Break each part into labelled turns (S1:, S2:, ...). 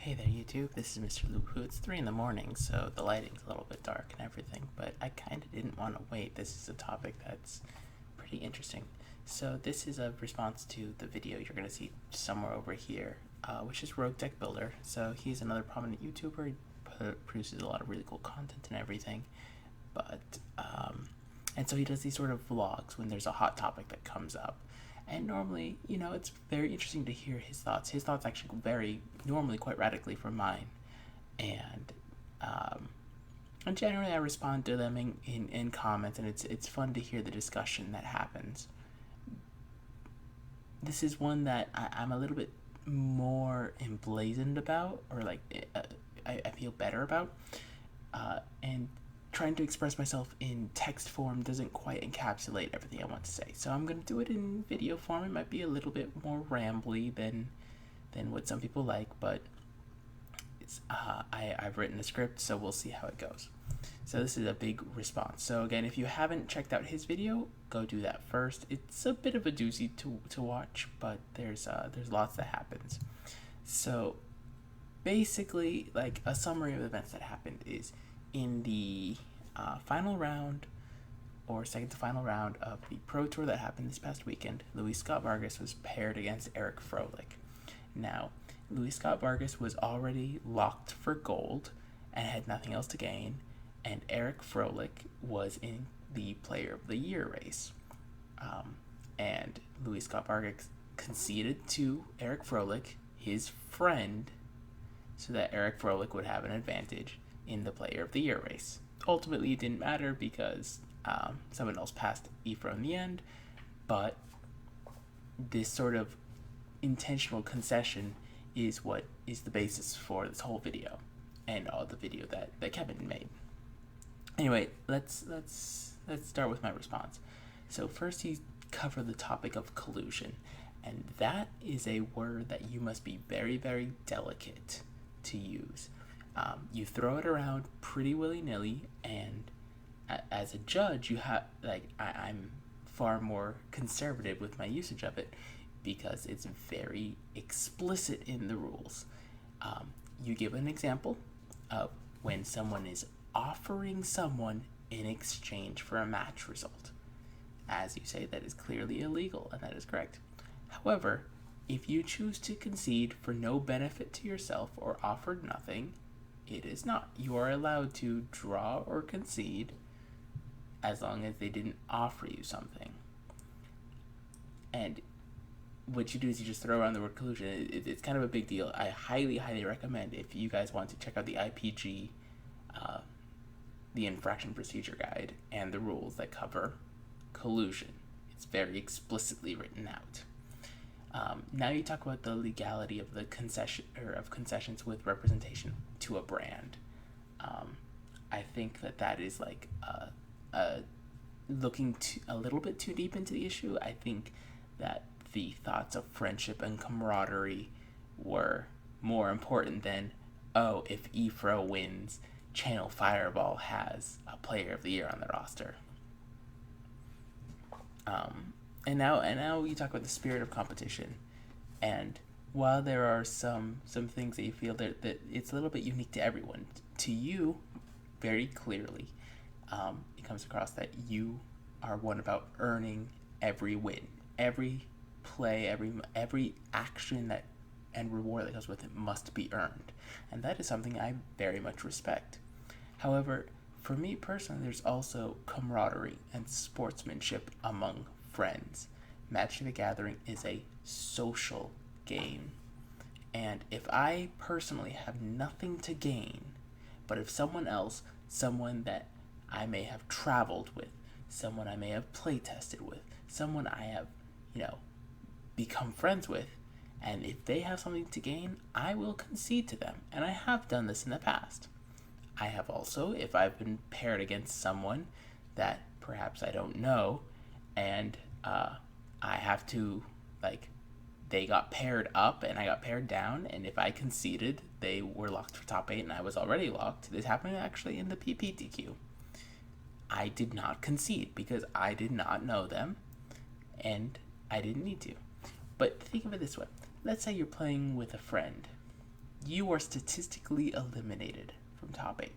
S1: Hey there YouTube, this is Mr.Lubufu. It's 3 in the morning, so the lighting's a little bit dark and everything, but I kind of didn't want to wait. This is a topic that's pretty interesting. So this is a response to the video you're going to see somewhere over here, which is Rogue Deck Builder. So he's another prominent YouTuber. He produces a lot of really cool content and everything, and so he does these sort of vlogs when there's a hot topic that comes up. And normally, it's very interesting to hear his thoughts. His thoughts actually vary normally quite radically from mine. And generally I respond to them in comments, and it's fun to hear the discussion that happens. This is one that I'm a little bit more emblazoned about, or I feel better about. And trying to express myself in text form doesn't quite encapsulate everything I want to say. So I'm going to do it in video form. It might be a little bit more rambly than what some people like, but I've written a script, so we'll see how it goes. So this is a big response. So again, if you haven't checked out his video, go do that first. It's a bit of a doozy to watch, but there's lots that happens. So basically, like, a summary of events that happened is in the final round, or second to final round of the Pro Tour that happened this past weekend, Luis Scott Vargas was paired against Eric Froelich. Now, Luis Scott Vargas was already locked for gold and had nothing else to gain, and Eric Froelich was in the Player of the Year race. And Luis Scott Vargas conceded to Eric Froelich, his friend, so that Eric Froelich would have an advantage in the Player of the Year race. Ultimately, it didn't matter because someone else passed Efro in the end, but this sort of intentional concession is what is the basis for this whole video and all the video that Kevin made. Anyway, let's start with my response. So first, he covered the topic of collusion, and that is a word that you must be very, very delicate to use. You throw it around pretty willy-nilly, and as a judge, you have, I'm far more conservative with my usage of it because it's very explicit in the rules. You give an example of when someone is offering someone in exchange for a match result. As you say, that is clearly illegal, and that is correct. However, if you choose to concede for no benefit to yourself or offered nothing, it is not. You are allowed to draw or concede as long as they didn't offer you something. And what you do is you just throw around the word collusion. It's kind of a big deal. I highly, highly recommend, if you guys want to check out the IPG, the infraction procedure guide, and the rules that cover collusion. It's very explicitly written out. Now you talk about the legality of the concessions with representation to a brand. I think that is like looking a little bit too deep into the issue. I think that the thoughts of friendship and camaraderie were more important than, if Efro wins, Channel Fireball has a Player of the Year on the roster. And now you talk about the spirit of competition, and while there are some things that you feel that it's a little bit unique to everyone, to you, very clearly, it comes across that you are one about earning every win, every play, every action that and reward that goes with it must be earned, and that is something I very much respect. However, for me personally, there's also camaraderie and sportsmanship among friends. Magic the Gathering is a social game, and if I personally have nothing to gain, but if someone that I may have traveled with, someone I may have play tested with, someone I have, become friends with, and if they have something to gain, I will concede to them, and I have done this in the past. I have also, if I've been paired against someone that perhaps I don't know, and I have to, they got paired up and I got paired down, and if I conceded, they were locked for top 8 and I was already locked. This happened actually in the PPTQ. I did not concede because I did not know them, and I didn't need to. But think of it this way. Let's say you're playing with a friend, You are statistically eliminated from top 8.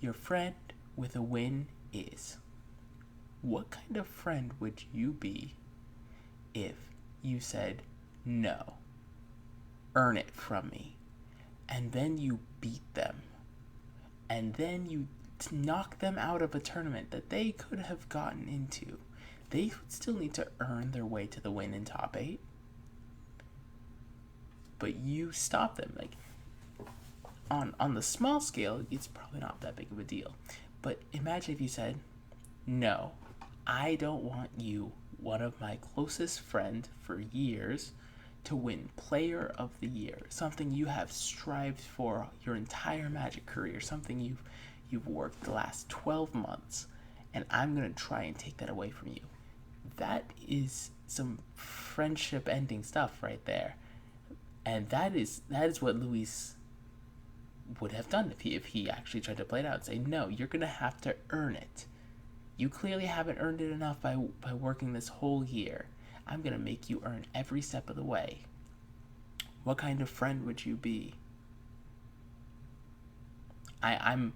S1: Your friend with a win is. What kind of friend would you be if you said, no, earn it from me, and then you beat them, and then you knock them out of a tournament that they could have gotten into? They would still need to earn their way to the win in top 8, but you stop them. Like, on the small scale, it's probably not that big of a deal. But imagine if you said, no, I don't want you, one of my closest friends for years, to win Player of the Year, something you have strived for your entire Magic career, something you've worked the last 12 months, and I'm going to try and take that away from you. That is some friendship ending stuff right there. And that is what Luis would have done if he actually tried to play it out and say, no, you're going to have to earn it. You clearly haven't earned it enough by working this whole year. I'm going to make you earn every step of the way. What kind of friend would you be? I'm,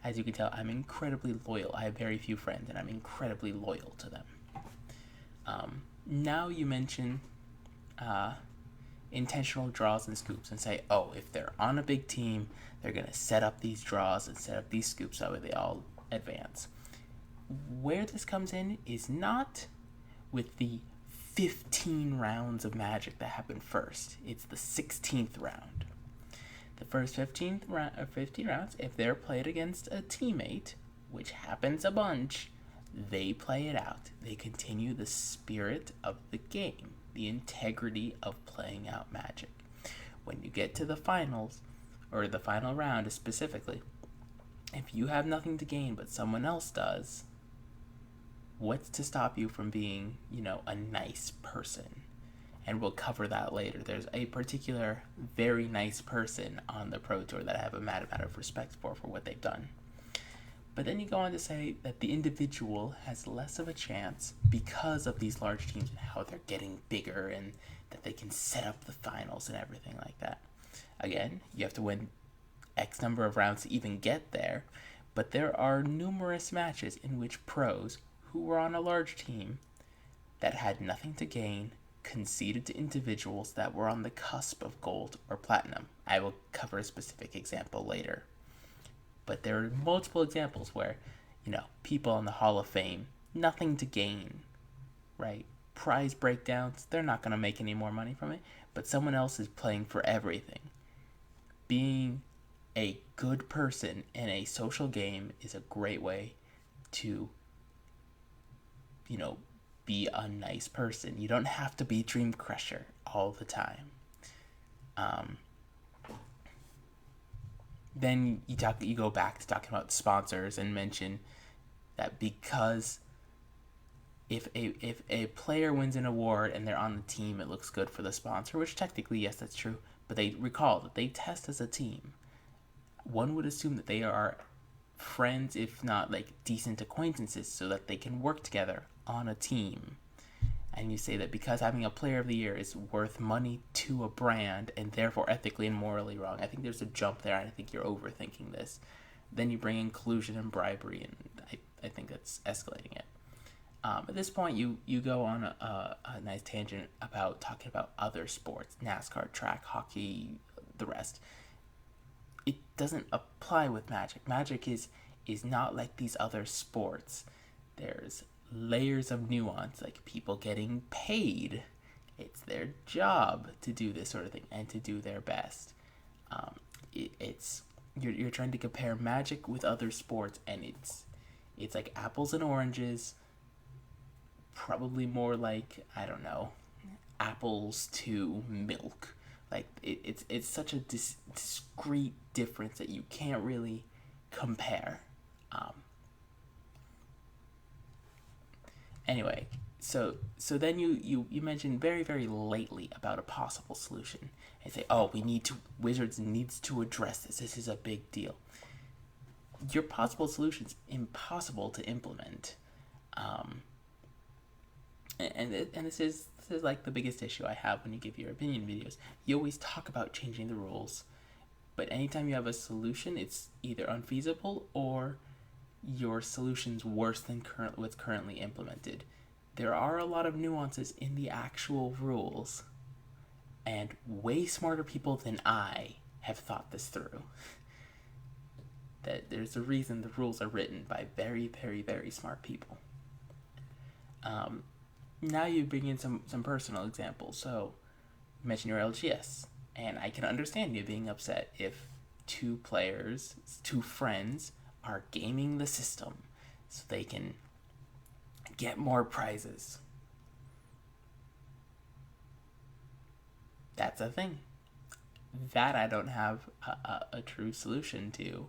S1: as you can tell, I'm incredibly loyal. I have very few friends, and I'm incredibly loyal to them. Now you mention intentional draws and scoops and say, oh, if they're on a big team, they're going to set up these draws and set up these scoops so they all advance. Where this comes in is not with the 15 rounds of Magic that happen first. It's the 16th round. The first 15 rounds, if they're played against a teammate, which happens a bunch, they play it out. They continue the spirit of the game, the integrity of playing out Magic. When you get to the finals, or the final round specifically, if you have nothing to gain but someone else does, what's to stop you from being, a nice person? And we'll cover that later. There's a particular very nice person on the Pro Tour that I have a mad amount of respect for what they've done. But then you go on to say that the individual has less of a chance because of these large teams and how they're getting bigger and that they can set up the finals and everything like that. Again, you have to win X number of rounds to even get there, but there are numerous matches in which pros who were on a large team that had nothing to gain conceded to individuals that were on the cusp of gold or platinum. I will cover a specific example later. But there are multiple examples where, people in the Hall of Fame, nothing to gain, right? Prize breakdowns, they're not going to make any more money from it, but someone else is playing for everything. Being a good person in a social game is a great way to, be a nice person. You don't have to be Dream Crusher all the time. Then you go back to talking about sponsors and mention that because if a player wins an award and they're on the team, it looks good for the sponsor, which technically, yes, that's true. But they recall that they test as a team. One would assume that they are friends, if not decent acquaintances, so that they can work together on a team. And you say that because having a Player of the Year is worth money to a brand and therefore ethically and morally wrong. I think there's a jump there, and I think you're overthinking this. Then you bring in collusion and bribery, and I think that's escalating it. At this point, you go on a nice tangent about talking about other sports, NASCAR, track, hockey, the rest. It doesn't apply with Magic. Magic is not like these other sports. There's layers of nuance, like people getting paid. It's their job to do this sort of thing and to do their best. You're trying to compare Magic with other sports, and it's like apples and oranges. Probably more like, I don't know, apples to milk. Like it's such a discrete difference that you can't really compare. Anyway, so then you mentioned very, very lately about a possible solution and say, oh, Wizards needs to address this. This is a big deal. Your possible solution's impossible to implement. And this is like the biggest issue I have when you give your opinion videos. You always talk about changing the rules, But anytime you have a solution, it's either unfeasible or your solution's worse than what's currently implemented. There are a lot of nuances in the actual rules, and way smarter people than I have thought this through. That there's a reason the rules are written by very, very, very smart people. Now you bring in some personal examples. So, you mentioned your LGS, and I can understand you being upset if two friends, are gaming the system so they can get more prizes. That's a thing. That I don't have a true solution to.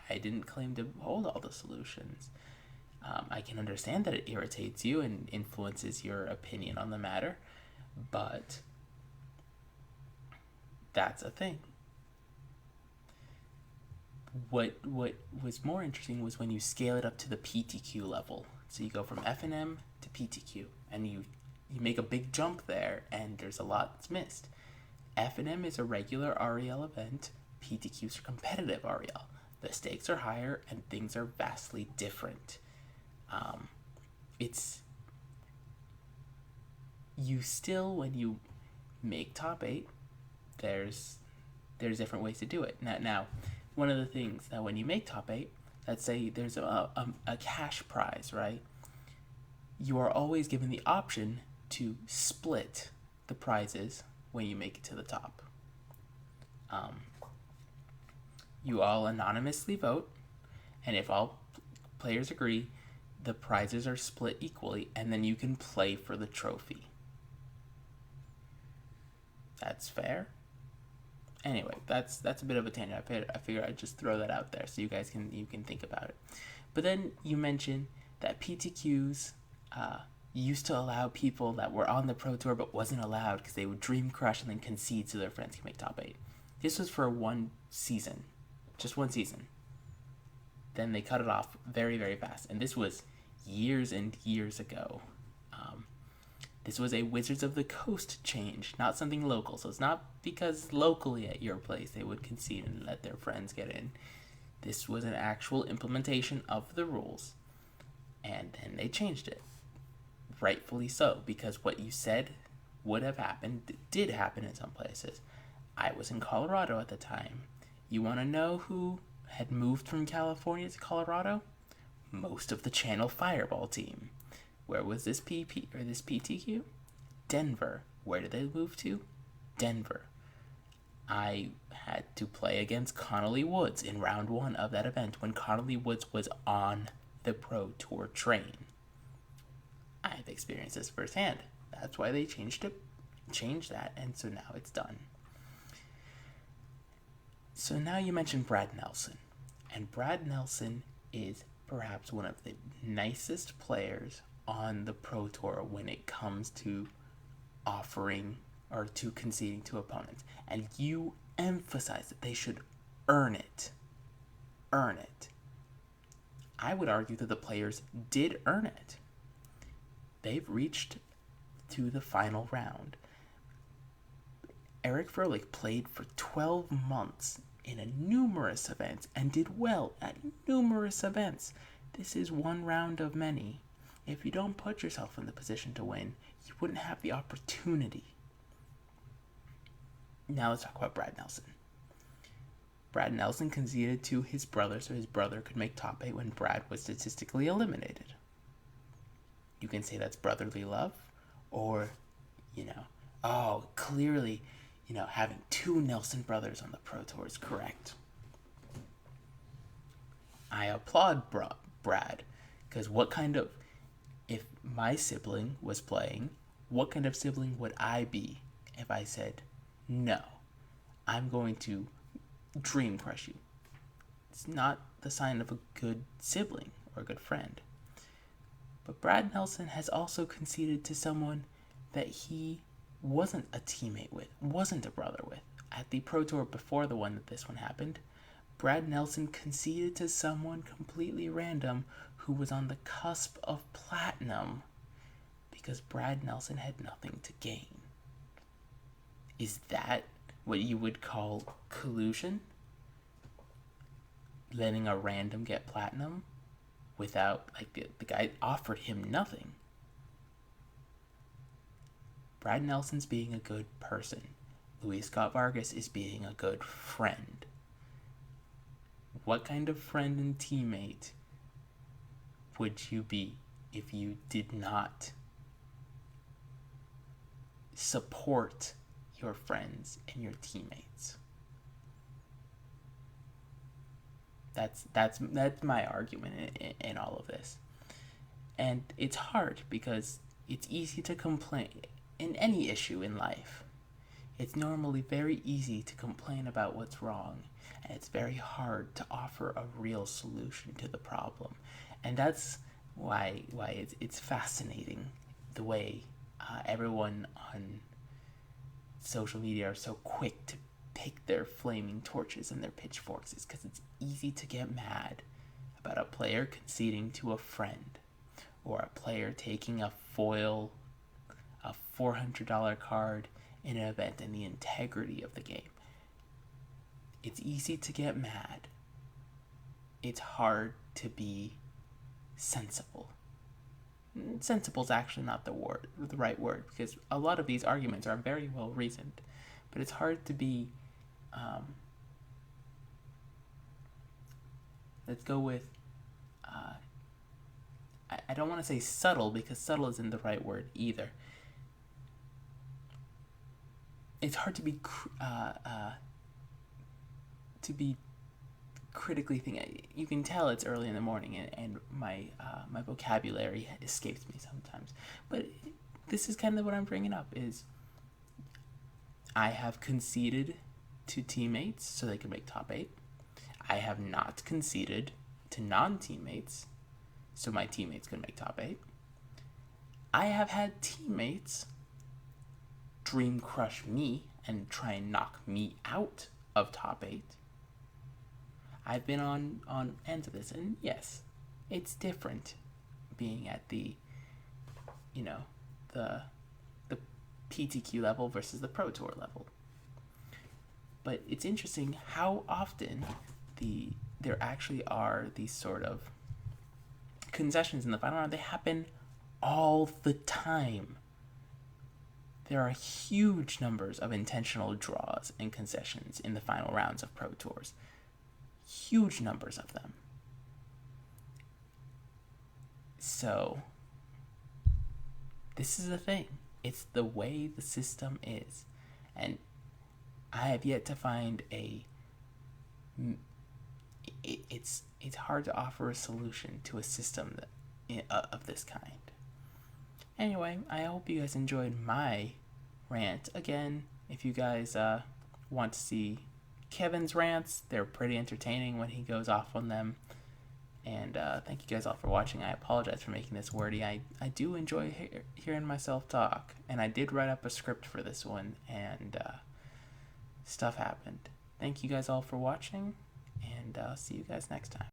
S1: I didn't claim to hold all the solutions. I can understand that it irritates you and influences your opinion on the matter, but that's a thing. What was more interesting was when you scale it up to the PTQ level. So you go from FNM to PTQ, and you make a big jump there, and there's a lot that's missed. FNM is a regular REL event. PTQ is a competitive REL. The stakes are higher, and things are vastly different. It's you still, when you make top 8, there's different ways to do it. Now, one of the things that when you make top 8, let's say there's a cash prize, right? You are always given the option to split the prizes when you make it to the top. You all anonymously vote, and if all players agree, the prizes are split equally, and then you can play for the trophy. That's fair. Anyway, that's a bit of a tangent. I figure I'd just throw that out there so you guys can think about it. But then you mentioned that PTQs used to allow people that were on the Pro Tour but wasn't allowed because they would dream crush and then concede so their friends can make top 8. This was for one season. Just one season. Then they cut it off very, very fast. And this was years and years ago. This was a Wizards of the Coast change, not something local. So it's not because locally at your place they would concede and let their friends get in. This was an actual implementation of the rules. And then they changed it. Rightfully so, because what you said would have happened did happen in some places. I was in Colorado at the time. You want to know who had moved from California to Colorado? Most of the Channel Fireball team. Where was this PTQ? Denver. Where did they move to? Denver. I had to play against Connolly Woods in round 1 of that event when Connolly Woods was on the Pro Tour train. I've experienced this firsthand. That's why they changed that, and so now it's done. So now you mentioned Brad Nelson. And Brad Nelson is perhaps one of the nicest players on the Pro Tour when it comes to offering or to conceding to opponents. And you emphasize that they should earn it. Earn it. I would argue that the players did earn it. They've reached to the final round. Eric Froelich played for 12 months in numerous events and did well at numerous events. This is one round of many. If you don't put yourself in the position to win, you wouldn't have the opportunity. Now let's talk about Brad Nelson. Brad Nelson conceded to his brother so his brother could make top 8 when Brad was statistically eliminated. You can say that's brotherly love, or, clearly, having 2 Nelson brothers on the Pro Tour is correct. I applaud Brad, because if my sibling was playing, what kind of sibling would I be if I said, no, I'm going to dream crush you? It's not the sign of a good sibling or a good friend. But Brad Nelson has also conceded to someone that he wasn't a teammate with, wasn't a brother with. At the Pro Tour before the one that this one happened, Brad Nelson conceded to someone completely random who was on the cusp of platinum because Brad Nelson had nothing to gain. Is that what you would call collusion? letting a random get platinum without, like, the guy offered him nothing. Brad Nelson's being a good person. Luis Scott Vargas is being a good friend. What kind of friend and teammate would you be if you did not support your friends and your teammates? That's my argument in all of this. And it's hard because it's easy to complain in any issue in life. It's normally very easy to complain about what's wrong, and it's very hard to offer a real solution to the problem. And that's why it's fascinating the way everyone on social media are so quick to pick their flaming torches and their pitchforks, is because it's easy to get mad about a player conceding to a friend, or a player taking a foil, a $400 card in an event, and the integrity of the game. It's easy to get mad. It's hard to be sensible. Sensible is actually not the right word, because a lot of these arguments are very well reasoned, but it's hard to be let's go with I don't want to say subtle, because subtle isn't the right word either. It's hard to be critically thinking. You can tell it's early in the morning, and my vocabulary escapes me sometimes. But this is kind of what I'm bringing up, is I have conceded to teammates so they can make top 8. I have not conceded to non-teammates so my teammates can make top 8. I have had teammates dream crush me and try and knock me out of top 8. I've been on ends of this, and yes, it's different being at the PTQ level versus the Pro Tour level. But it's interesting how often there actually are these sort of concessions in the final round. They happen all the time. There are huge numbers of intentional draws and concessions in the final rounds of Pro Tours. Huge numbers of them. So, this is the thing. It's the way the system is. And I have yet to find it's hard to offer a solution to a system of this kind. Anyway, I hope you guys enjoyed my rant. Again, if you guys want to see Kevin's rants, they're pretty entertaining when he goes off on them. And thank you guys all for watching. I apologize for making this wordy. I do enjoy hearing myself talk. And I did write up a script for this one, and stuff happened. Thank you guys all for watching, and I'll see you guys next time.